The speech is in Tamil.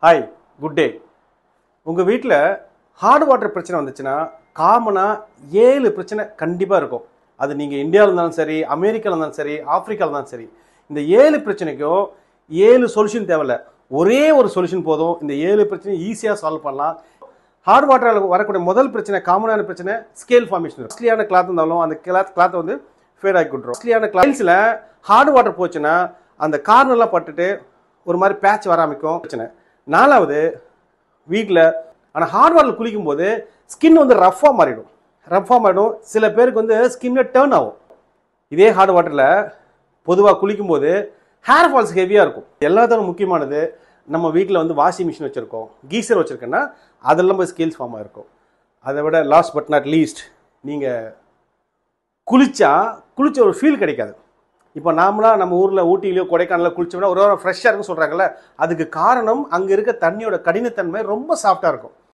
Hi, good day. உங்கள் வீட்டில் ஹார்ட் வாட்டர் பிரச்சனை வந்துச்சுன்னா காமனாக 7 பிரச்சனை கண்டிப்பாக இருக்கும். அது நீங்கள் இந்தியாவில் இருந்தாலும் சரி, அமெரிக்காவில் இருந்தாலும் சரி, ஆப்பிரிக்காவில் இருந்தாலும் சரி, இந்த 7 பிரச்சனைக்கும் 7 சொல்யூஷன் தேவையில்ல. ஒரே ஒரு சொல்யூஷன் போதும். இந்த 7 பிரச்சனையும் ஈஸியாக சால்வ் பண்ணலாம். ஹார்ட் வாட்டரில் வரக்கூடிய முதல் பிரச்சனை, காமனான பிரச்சனை ஸ்கேல் ஃபார்மேஷன். காஸ்ட்லியான கிளாத் இருந்தாலும் அந்த கிளாத்தை வந்து ஃபேட் ஆகி கொடுத்துரும். காஸ்ட்லியான கிளாத்ஸில் ஹார்ட் வாட்டர் போச்சுன்னா அந்த கார்னர்லாம் பட்டுட்டு ஒரு மாதிரி பேட்ச் வர ஆரம்பிக்கும். பிரச்சனை. 4வது, வீட்டில் ஆனால் ஹார்ட் வாட்டர் குளிக்கும் போது ஸ்கின் வந்து ரஃப்பாக மாறிடும். சில பேருக்கு வந்து ஸ்கின்ல டேர்ன் ஆகும். இதே ஹார்ட் வாட்டரில் பொதுவாக குளிக்கும் போது ஹேர் ஃபால்ஸ் ஹெவியாக இருக்கும். எல்லாத்தோட முக்கியமானது, நம்ம வீட்டில் வந்து வாஷிங் மிஷின் வச்சுருக்கோம், கீசர் வச்சுருக்கோன்னா அதெல்லாம் போய் ஸ்கேல்ஸ் ஃபார்மாக இருக்கும். அதை விட லாஸ்ட் பட் நாட் லீஸ்ட், நீங்கள் குளிச்ச ஒரு ஃபீல் கிடைக்காது. இப்போ நாமளாக நம்ம ஊரில் ஊட்டியிலையோ கொடைக்கானலில் குளிச்சோம்னா ஒரு ஃப்ரெஷ்ஷாக இருக்குன்னு சொல்கிறாங்கல்ல, அதுக்கு காரணம் அங்கே இருக்க தண்ணியோட கடினத்தன்மை ரொம்ப சாஃப்டாக இருக்கும்.